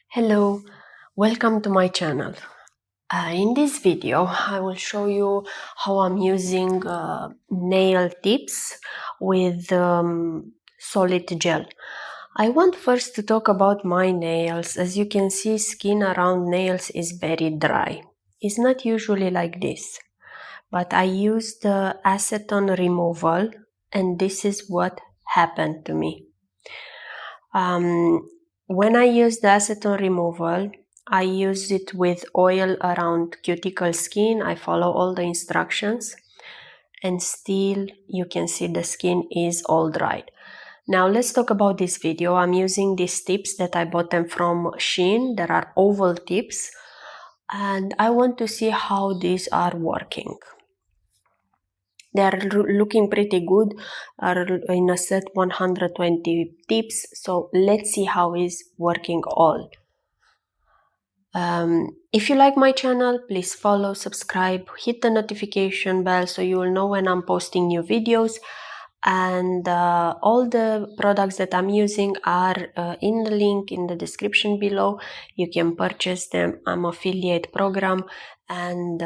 Hello, welcome to my channel. In this video, I will show you how I'm using nail tips with solid gel. I want first to talk about my nails. As you can see, skin around nails is very dry. It's not usually like this, but I used the acetone removal and this is what happened to me. When I use the acetone removal, I use it with oil around cuticle skin. I follow all the instructions and still you can see the skin is all dried. Now let's talk about this video. I'm using these tips that I bought them from Shein. There are oval tips and I want to see how these are working. They are looking pretty good, are in a set 120 tips, so let's see how is working all. If you like my channel, please follow, subscribe, hit the notification bell so you will know when I'm posting new videos. And all the products that I'm using are in the link in the description below. You can purchase them. I'm affiliate program and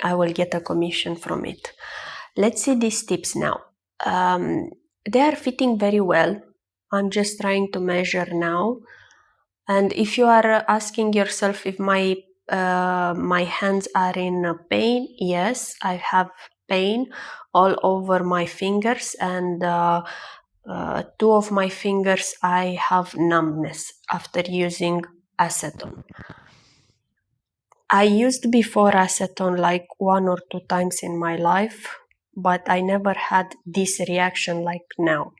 I will get a commission from it. Let's see these tips now. They are fitting very well. I'm just trying to measure now. And if you are asking yourself if my hands are in pain, yes, I have pain all over my fingers, and two of my fingers I have numbness after using acetone. I used before acetone like 1 or 2 times in my life, but I never had this reaction like now.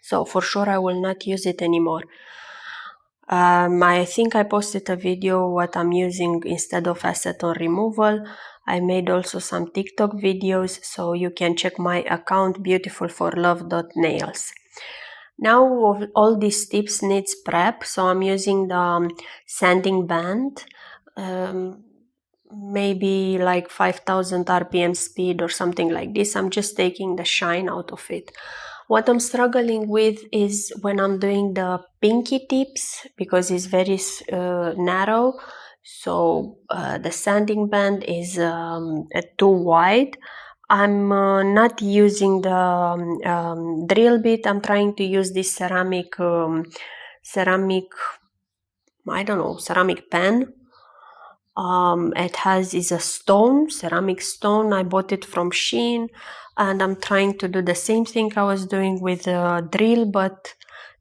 So for sure I will not use it anymore. I think I posted a video what I'm using instead of acetone removal. I made also some TikTok videos, so you can check my account beautifulforlove.nails. Now all these tips needs prep, so I'm using the sanding band, maybe like 5000 RPM speed or something like this. I'm just taking the shine out of it. What I'm struggling with is when I'm doing the pinky tips, because it's very narrow, so the sanding band is too wide. I'm not using the drill bit. I'm trying to use this ceramic ceramic pen. It is a stone, ceramic stone. I bought it from Shein, and I'm trying to do the same thing I was doing with the drill, but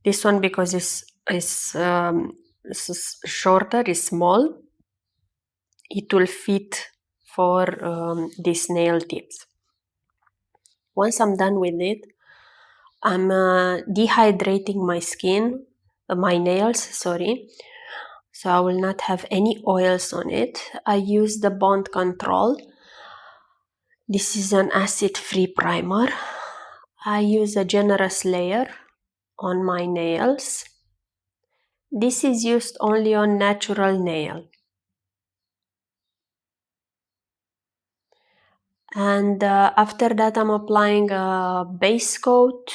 this one, because it's shorter, is small, it will fit for these nail tips. Once I'm done with it, I'm dehydrating my skin, my nails, sorry. So I will not have any oils on it. I use the Bond Control. This is an acid-free primer. I use a generous layer on my nails. This is used only on natural nail. And after that I'm applying a base coat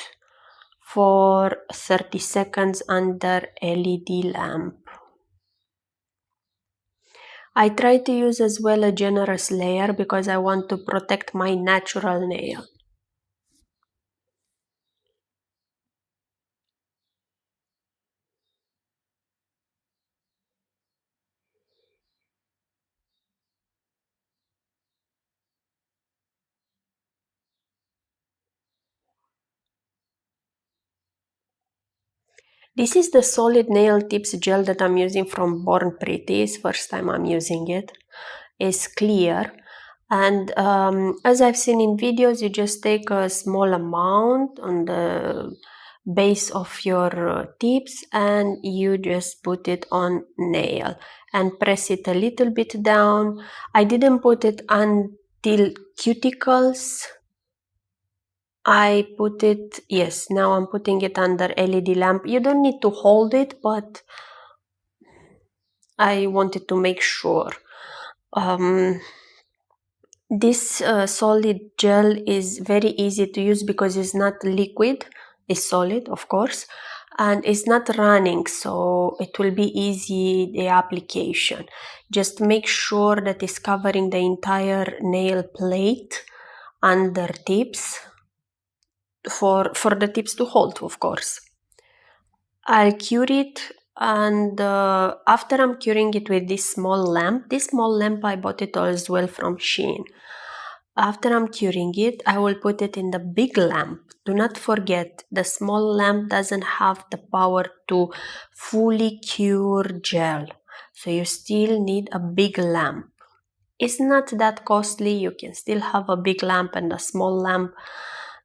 for 30 seconds under LED lamp. I try to use as well a generous layer because I want to protect my natural nail. This is the solid nail tips gel that I'm using from Born Pretty. It's first time I'm using it. It's clear. And as I've seen in videos, you just take a small amount on the base of your tips and you just put it on nail and press it a little bit down. I didn't put it until cuticles. I put it, yes, now I'm putting it under LED lamp. You don't need to hold it, but I wanted to make sure. This solid gel is very easy to use because it's not liquid, it's solid, of course. and it's not running, so it will be easy the application. Just make sure that it's covering the entire nail plate under tips for the tips to hold, of course. I'll cure it, and after I'm curing it with this small lamp I bought it as well from Shein. After I'm curing it, I will put it in the big lamp. Do not forget, the small lamp doesn't have the power to fully cure gel, so you still need a big lamp. It's not that costly. You can still have a big lamp and a small lamp.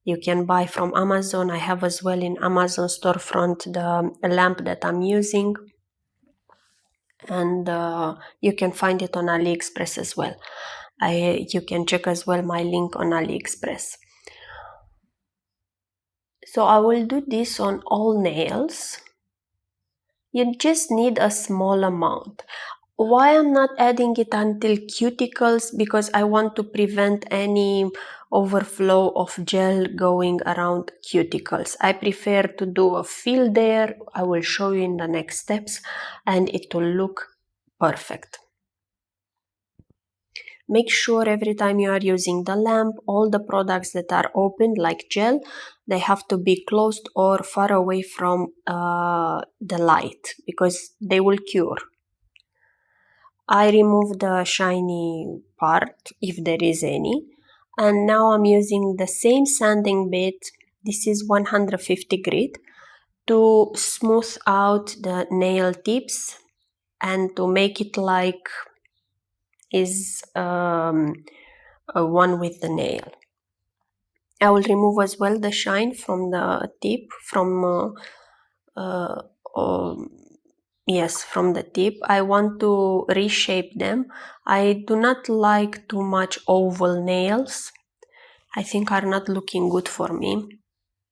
You can buy from Amazon. I have as well in Amazon storefront the lamp that I'm using, and you can find it on AliExpress as well. You can check as well my link on AliExpress. So I will do this on all nails. You just need a small amount. Why I'm not adding it until cuticles? Because I want to prevent any overflow of gel going around cuticles. I prefer to do a fill there. I will show you in the next steps, and it will look perfect. Make sure every time you are using the lamp, all the products that are opened like gel, they have to be closed or far away from the light, because they will cure. I remove the shiny part if there is any, and now I'm using the same sanding bit. This is 150 grit to smooth out the nail tips and to make it like is one with the nail. I will remove as well the shine from the tip, from yes, from the tip. I want to reshape them. I do not like too much oval nails. I think are not looking good for me.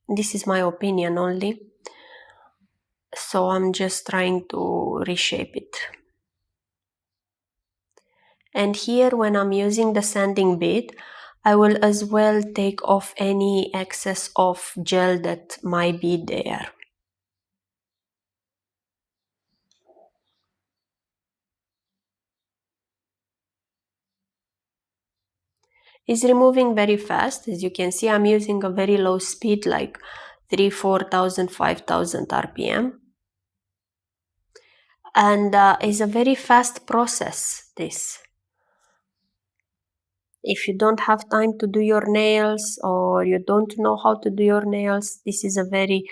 This is my opinion only. So I'm just trying to reshape it. And here, when I'm using the sanding bit, I will as well take off any excess of gel that might be there. It's removing very fast. As you can see, I'm using a very low speed, like 3, 4,000, 5,000 RPM. And it's a very fast process, this. If you don't have time to do your nails, or you don't know how to do your nails, this is a very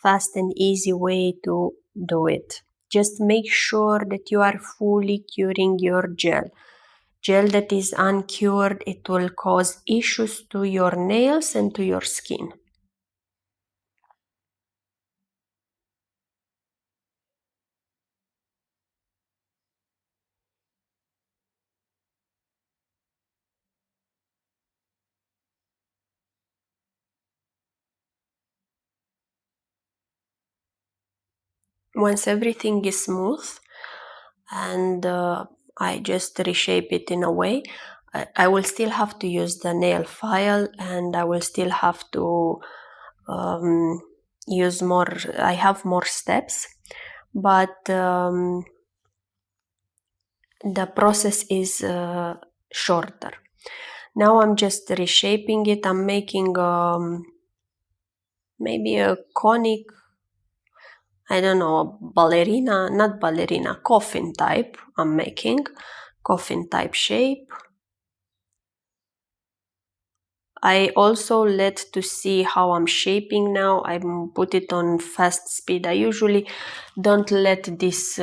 fast and easy way to do it. Just make sure that you are fully curing your gel. Gel that is uncured, it will cause issues to your nails and to your skin. Once everything is smooth, and I just reshape it in a way, I will still have to use the nail file, and I will still have to use more. I have more steps, but the process is shorter. Now I'm just reshaping it. I'm making maybe a conic, I don't know, ballerina, not ballerina, coffin type. I'm making coffin type shape. I also let to see how I'm shaping now. I put it on fast speed. I usually don't let this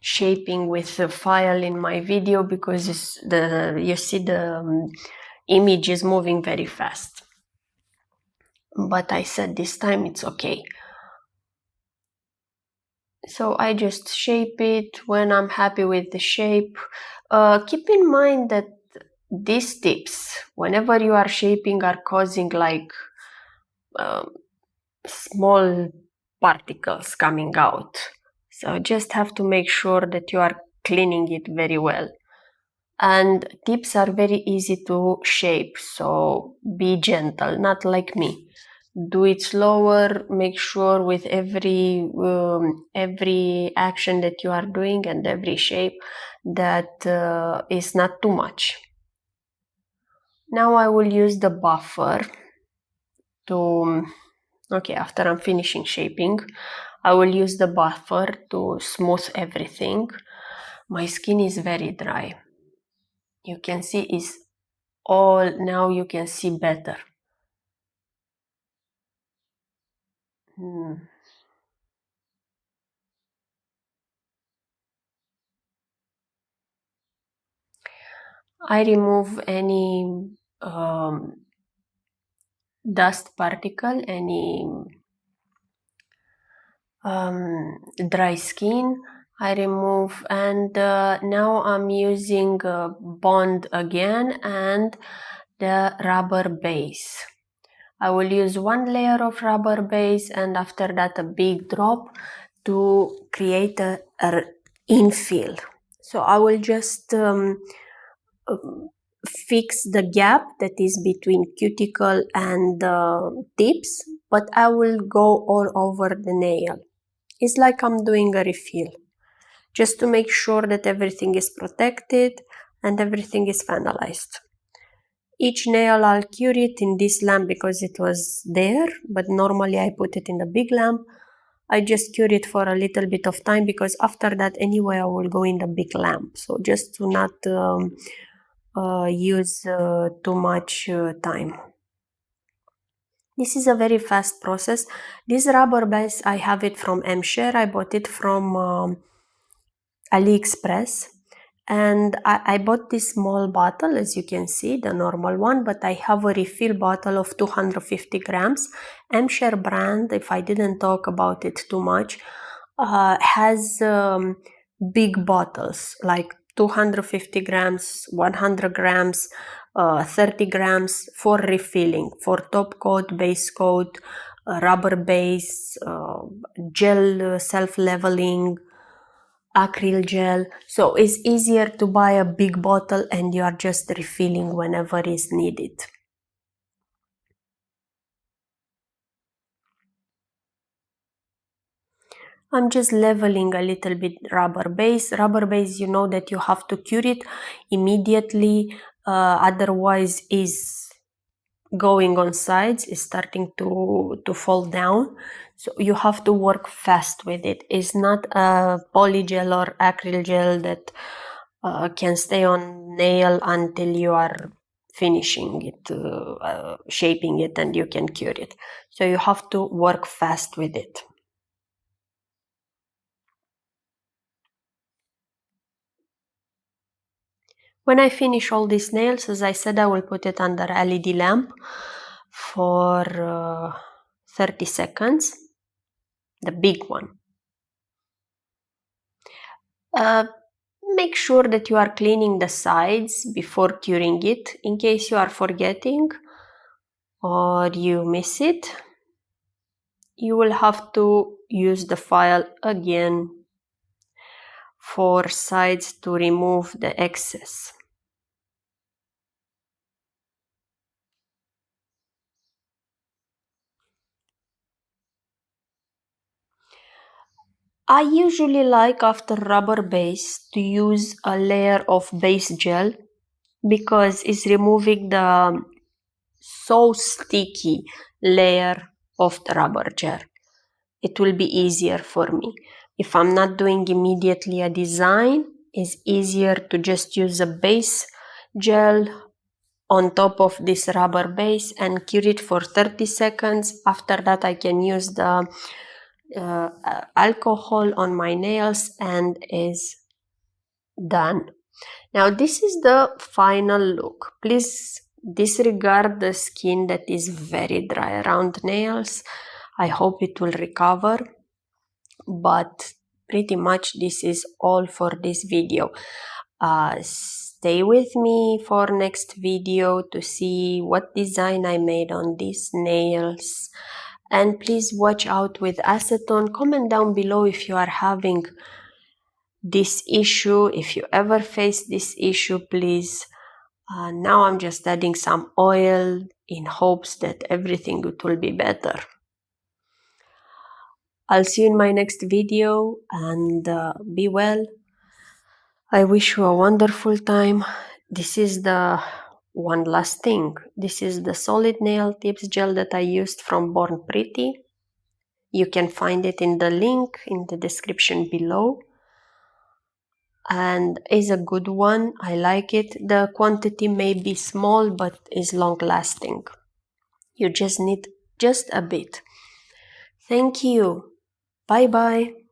shaping with the file in my video, because you see the image is moving very fast. But I said this time it's okay. So I just shape it when I'm happy with the shape. Keep in mind that these tips, whenever you are shaping, are causing like small particles coming out. So just have to make sure that you are cleaning it very well. And tips are very easy to shape, so be gentle, not like me. Do it slower. Make sure with every action that you are doing and every shape that is not too much. Now I will use the buffer to, okay, after I'm finishing shaping, I will use the buffer to smooth everything. My skin is very dry. You can see it's all, now you can see better. I remove any dust particle, any dry skin. I remove, and now I'm using Bond again and the rubber base. I will use one layer of rubber base and after that a big drop to create a infill. So I will just fix the gap that is between cuticle and tips, but I will go all over the nail. It's like I'm doing a refill, just to make sure that everything is protected and everything is finalized. Each nail I'll cure it in this lamp because it was there, but normally I put it in the big lamp. I just cure it for a little bit of time because after that anyway I will go in the big lamp. So just to not use too much time. This is a very fast process. This rubber base, I have it from M-Share. I bought it from AliExpress. And I bought this small bottle, as you can see, the normal one, but I have a refill bottle of 250 grams. M-Share brand, if I didn't talk about it too much, has big bottles, like 250 grams, 100 grams, 30 grams for refilling, for top coat, base coat, rubber base, gel self-leveling, acrylic gel. So it's easier to buy a big bottle and you are just refilling whenever is needed. I'm just leveling a little bit rubber base. Rubber base, you know that you have to cure it immediately, otherwise is going on sides, is starting to fall down. So you have to work fast with it. It's not a polygel or acrylic gel that can stay on nail until you are finishing it, shaping it, and you can cure it. So you have to work fast with it. When I finish all these nails, as I said, I will put it under LED lamp for 30 seconds, the big one. Make sure that you are cleaning the sides before curing it, in case you are forgetting or you miss it. You will have to use the file again for sides to remove the excess. I usually like, after rubber base, to use a layer of base gel because it's removing the so sticky layer of the rubber gel. It will be easier for me. If I'm not doing immediately a design, it's easier to just use a base gel on top of this rubber base and cure it for 30 seconds. After that, I can use the alcohol on my nails and is done. Now this is the final look. Please disregard the skin that is very dry around nails. I hope it will recover, but pretty much this is all for this video. Stay with me for next video to see what design I made on these nails. And please watch out with acetone. Comment down below if you are having this issue, if you ever face this issue, please. Now I'm just adding some oil in hopes that everything will be better. I'll see you in my next video, and be well. I wish you a wonderful time. This is the one last thing. This is the solid nail tips gel that I used from Born Pretty. You can find it in the link in the description below. And is a good one. I like it. The quantity may be small, but is long lasting. You just need just a bit. Thank you. Bye bye.